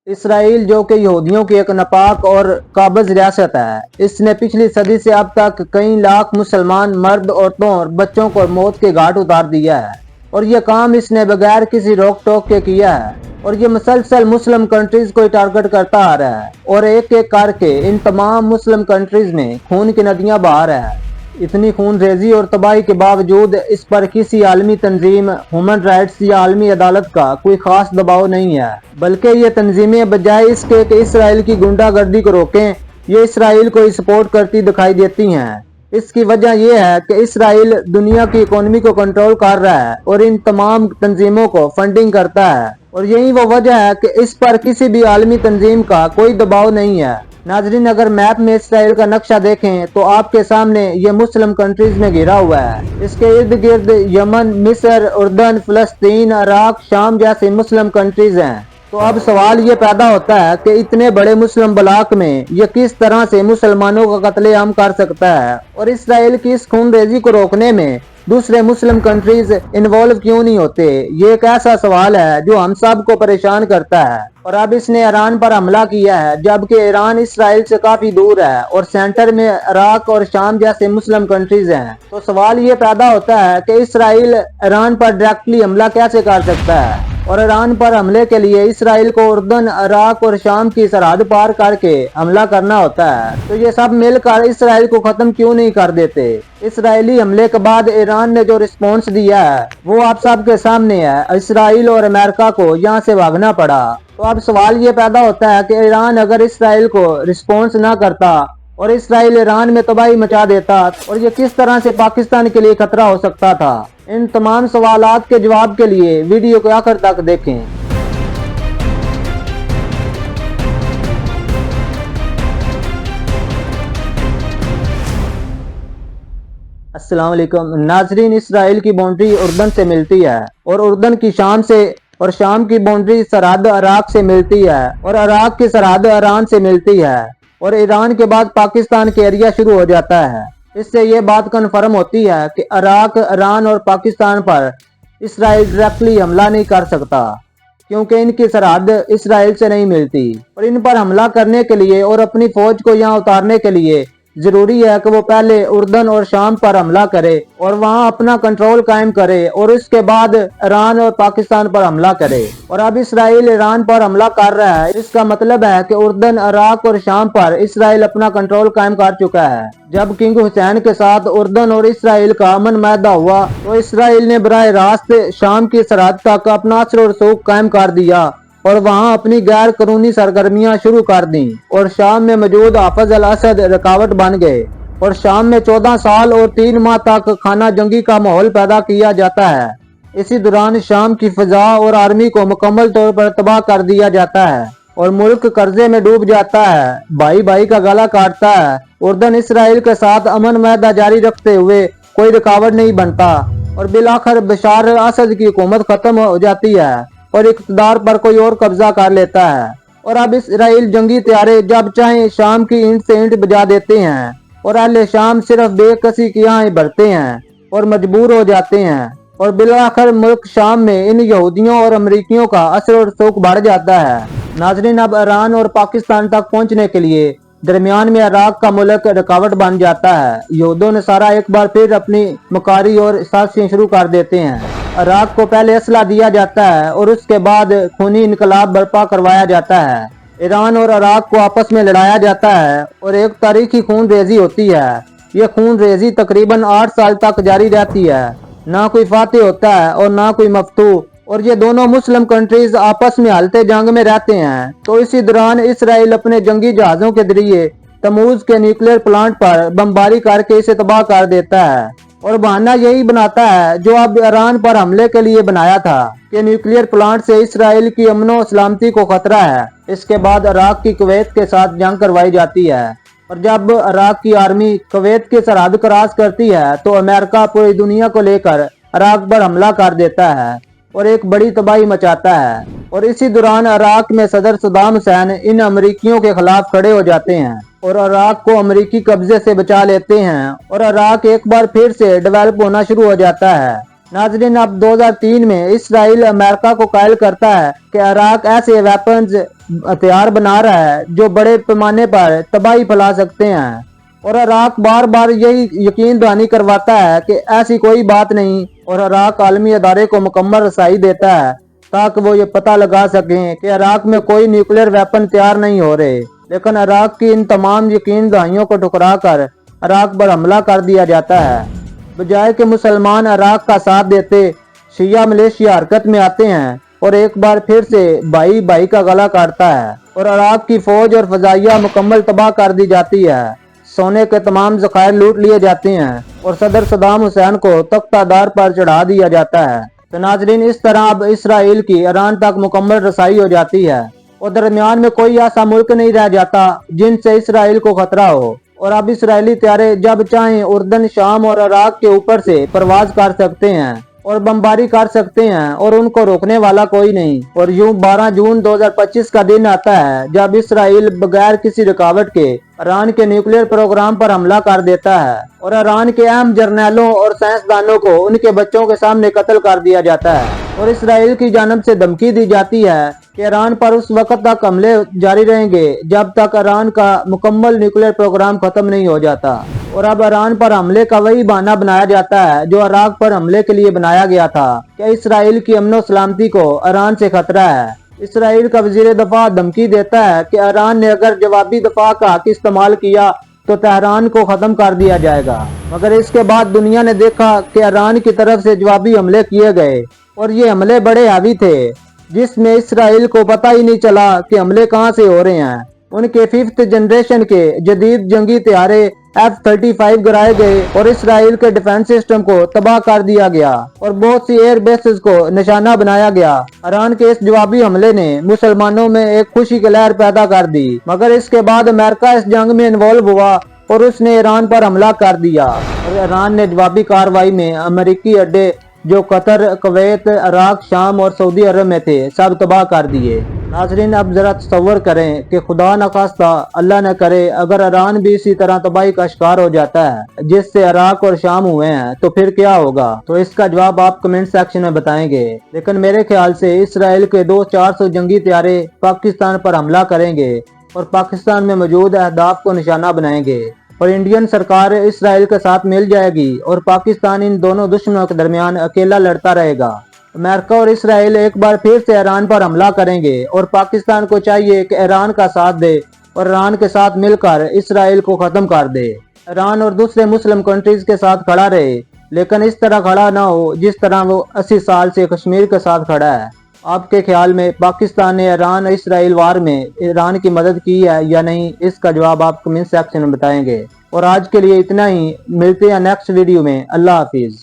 Israel जो कि यहूदियों की एक नापाक और काबिज रियासत है, इसने पिछली सदी से अब तक कई लाख मुसलमान मर्द, औरतों और बच्चों को मौत के घाट उतार दिया है और ये काम इसने बगैर किसी रोक टोक के किया है और ये मुसलसल मुस्लिम कंट्रीज को टारगेट करता आ रहा है और एक एक करके इन तमाम मुस्लिम कंट्रीज में खून की नदियां बहा रहा है। इतनी खून रेजी और तबाही के बावजूद इस पर किसी आलमी तंजीम, ह्यूमन राइट्स या आलमी अदालत का कोई खास दबाव नहीं है, बल्कि ये तंजीमें बजाय इसके कि इसराइल की गुंडागर्दी को रोकें, ये इसराइल को सपोर्ट करती दिखाई देती हैं। इसकी वजह यह है कि इसराइल दुनिया की इकोनॉमी को कंट्रोल कर रहा है और इन तमाम तंजीमों को फंडिंग करता है और यही वो वजह है कि इस पर किसी भी आलमी तंजीम का कोई दबाव नहीं है। नाजरीन, अगर मैप में इसराइल का नक्शा देखें तो आपके सामने ये मुस्लिम कंट्रीज में घिरा हुआ है। इसके इर्द गिर्द यमन, मिस्र, उर्दन, फलस्तीन, इराक, शाम जैसे मुस्लिम कंट्रीज हैं। तो अब सवाल ये पैदा होता है कि इतने बड़े मुस्लिम ब्लॉक में ये किस तरह से मुसलमानों का कत्लेआम कर सकता है और इसराइल की इस खूनरेजी को रोकने में दूसरे मुस्लिम कंट्रीज इन्वॉल्व क्यों नहीं होते। ये एक ऐसा सवाल है जो हम सब को परेशान करता है। और अब इसने ईरान पर हमला किया है, जबकि ईरान इसराइल से काफी दूर है और सेंटर में इराक और शाम जैसे मुस्लिम कंट्रीज हैं। तो सवाल ये पैदा होता है कि इसराइल ईरान पर डायरेक्टली हमला कैसे कर सकता है और ईरान पर हमले के लिए इसराइल को उर्दन, इराक और शाम की सरहद पार करके हमला करना होता है। तो ये सब मिलकर इसराइल को खत्म क्यों नहीं कर देते। इसराइली हमले के बाद ईरान ने जो रिस्पॉन्स दिया है वो आप सब के सामने है। इसराइल और अमेरिका को यहाँ से भागना पड़ा। तो अब सवाल ये पैदा होता है कि ईरान अगर इसराइल को रिस्पॉन्स ना करता और इसराइल ईरान में तबाही मचा देता और ये किस तरह से पाकिस्तान के लिए खतरा हो सकता था। इन तमाम सवालात के जवाब के लिए वीडियो को आखिर तक देखें। अस्सलाम वालेकुम नाजरीन, इसराइल की बाउंड्री उर्दन से मिलती है और उर्दन की शाम से और शाम की बाउंड्री सरहद इराक से मिलती है और इराक की सरहद ईरान से मिलती है और ईरान के बाद पाकिस्तान के एरिया शुरू हो जाता है। इससे ये बात कन्फर्म होती है कि इराक, ईरान और पाकिस्तान पर इसराइल डायरेक्टली हमला नहीं कर सकता क्योंकि इनकी सरहद इसराइल से नहीं मिलती और इन पर हमला करने के लिए और अपनी फौज को यहाँ उतारने के लिए जरूरी है कि वो पहले उर्दन और शाम पर हमला करे और वहाँ अपना कंट्रोल कायम करे और उसके बाद ईरान और पाकिस्तान पर हमला करे। और अब इसराइल ईरान पर हमला कर रहा है, इसका मतलब है कि उर्दन, इराक और शाम पर इसराइल अपना कंट्रोल कायम कर चुका है। जब किंग हुसैन के साथ उर्दन और इसराइल का अमन मायदा हुआ तो इसराइल ने बराह रास्त शाम की सरहद तक अपना असर और रसूख कायम कर दिया और वहां अपनी गैर कानूनी सरगर्मियां शुरू कर दी और शाम में मौजूद हाफिज अल असद रुकावट बन गए और शाम में 14 साल और 3 माह तक खाना जंगी का माहौल पैदा किया जाता है। इसी दौरान शाम की फिजा और आर्मी को मुकम्मल तौर पर तबाह कर दिया जाता है और मुल्क कर्जे में डूब जाता है। भाई भाई का गला काटता है। उर्दन इसराइल के साथ अमन मायदा जारी रखते हुए कोई रुकावट नहीं बनता और बिलाखिर बशार अल असद की हुकूमत खत्म हो जाती है और इक़्तिदार पर कोई और कब्जा कर लेता है। और अब इसराइल जंगी तैयारे जब चाहे शाम की ईंट से ईंट बजा देते हैं और अहले शाम सिर्फ बेकसी की आंखें भरते हैं और मजबूर हो जाते हैं और बिलाखिर मुल्क शाम में इन यहूदियों और अमरीकियों का असर और रसूख बढ़ जाता है। नाजरीन, अब ईरान और पाकिस्तान तक पहुंचने के लिए दरमियान में इराक का मुल्क रुकावट बन जाता है। यहूदों ने सारा एक बार फिर अपनी मकारी और साजिशें शुरू कर देते हैं। इराक को पहले असला दिया जाता है और उसके बाद खूनी इनकलाब बर्पा करवाया जाता है। ईरान और इराक को आपस में लड़ाया जाता है और एक तारीखी खून रेजी होती है। ये खून रेजी तकरीबन 8 साल तक जारी रहती है। ना कोई फातेह होता है और ना कोई मफ्तू और ये दोनों मुस्लिम कंट्रीज आपस में हालते जंग में रहते हैं। तो इसी दौरान इसराइल अपने जंगी जहाजों के जरिए तमूज के न्यूक्लियर प्लांट पर बमबारी करके इसे तबाह कर देता है और बहाना यही बनाता है जो अब ईरान पर हमले के लिए बनाया था कि न्यूक्लियर प्लांट से इसराइल की अमनो सलामती को खतरा है। इसके बाद इराक की कुवैत के साथ जंग करवाई जाती है और जब इराक की आर्मी कुवैत की सरहद क्रॉस करती है तो अमेरिका पूरी दुनिया को लेकर इराक पर हमला कर देता है और एक बड़ी तबाही मचाता है। और इसी दौरान इराक में सदर सद्दाम हुसैन इन अमरीकियों के खिलाफ खड़े हो जाते हैं और इराक को अमरीकी कब्जे से बचा लेते हैं और इराक एक बार फिर से डेवलप होना शुरू हो जाता है। नाजरीन, अब 2003 में इसराइल अमेरिका को कायल करता है कि इराक ऐसे वेपन्स हथियार बना रहा है जो बड़े पैमाने पर तबाही फैला सकते हैं, और इराक बार बार यही यकीन दहानी करवाता है कि ऐसी कोई बात नहीं, और इराक आलमी अदारे को मुकम्मल रसाई देता है ताकि वो ये पता लगा सकें कि इराक में कोई न्यूक्लियर वेपन तैयार नहीं हो रहे। लेकिन इराक की इन तमाम यकीन दहानियों को ठुकरा कर इराक पर हमला कर दिया जाता है। बजाय कि मुसलमान इराक का साथ देते, शिया मलेशिया हरकत में आते हैं और एक बार फिर से भाई भाई का गला काटता है, और इराक की फौज और फजाइया मुकम्मल तबाह कर दी जाती है। सोने के तमाम ज़खायर लूट लिए जाते हैं और सदर सदाम हुसैन को तख्तादार पर चढ़ा दिया जाता है। तो नाजरीन, इस तरह अब इसराइल की ईरान तक मुकम्मल रसाई हो जाती है और दरमियान में कोई ऐसा मुल्क नहीं रह जाता जिनसे इसराइल को खतरा हो। और अब इसराइली त्यारे जब चाहें उर्दन, शाम और इराक के ऊपर से परवाज कर सकते हैं और बमबारी कर सकते हैं, और उनको रोकने वाला कोई नहीं। और यूं 12 जून 2025 का दिन आता है जब इसराइल बगैर किसी रुकावट के ईरान के न्यूक्लियर प्रोग्राम पर हमला कर देता है और ईरान के अहम जर्नैलों और साइंसदानों को उनके बच्चों के सामने कत्ल कर दिया जाता है। और इसराइल की जानब से धमकी दी जाती है कि ईरान पर उस वक्त तक हमले जारी रहेंगे जब तक ईरान का मुकम्मल न्यूक्लियर प्रोग्राम खत्म नहीं हो जाता। और अब ईरान पर हमले का वही बहाना बनाया जाता है जो इराक पर हमले के लिए बनाया गया था कि इसराइल की अमनो सलामती को ईरान से खतरा है। इसराइल का वजीर दफा धमकी देता है कि ईरान ने अगर जवाबी दफा का हक इस्तेमाल किया तो तेहरान को खत्म कर दिया जाएगा। मगर इसके बाद दुनिया ने देखा कि ईरान की तरफ से जवाबी हमले किए गए और ये हमले बड़े हावी थे, जिसमें इसराइल को पता ही नहीं चला कि हमले कहां से हो रहे हैं। उनके 5th जनरेशन के जदीद जंगी तैयारे F-35 गिराए गए और इसराइल के डिफेंस सिस्टम को तबाह कर दिया गया और बहुत सी एयर बेसेस को निशाना बनाया गया। ईरान के इस जवाबी हमले ने मुसलमानों में एक खुशी की लहर पैदा कर दी, मगर इसके बाद अमेरिका इस जंग में इन्वॉल्व हुआ और उसने ईरान पर हमला कर दिया। और ईरान ने जवाबी कार्रवाई में अमेरिकी अड्डे जो कतर, कुवैत, इराक, शाम और सऊदी अरब में थे सब तबाह कर दिए। नाजरीन, अब जरा तसव्वुर करें कि खुदा न खास्ता, अल्लाह न करे, अगर ईरान भी इसी तरह तबाही का शिकार हो जाता है जिससे इराक और शाम हुए हैं तो फिर क्या होगा। तो इसका जवाब आप कमेंट सेक्शन में बताएंगे। लेकिन मेरे ख्याल से इसराइल के 200-400 जंगी तैयारे पाकिस्तान पर हमला करेंगे और पाकिस्तान में मौजूद अहदाफ को निशाना बनाएंगे और इंडियन सरकार इसराइल के साथ मिल जाएगी और पाकिस्तान इन दोनों दुश्मनों के दरमियान अकेला लड़ता रहेगा। अमेरिका और इसराइल एक बार फिर से ईरान पर हमला करेंगे और पाकिस्तान को चाहिए कि ईरान का साथ दे और ईरान के साथ मिलकर इसराइल को खत्म कर दे। ईरान और दूसरे मुस्लिम कंट्रीज के साथ खड़ा रहे, लेकिन इस तरह खड़ा ना हो जिस तरह वो 80 साल से कश्मीर के साथ खड़ा है। आपके ख्याल में पाकिस्तान ने ईरान इसराइल वार में ईरान की मदद की है या नहीं, इसका जवाब आप कमेंट सेक्शन में बताएंगे। और आज के लिए इतना ही, मिलते हैं नेक्स्ट वीडियो में। अल्लाह हाफिज।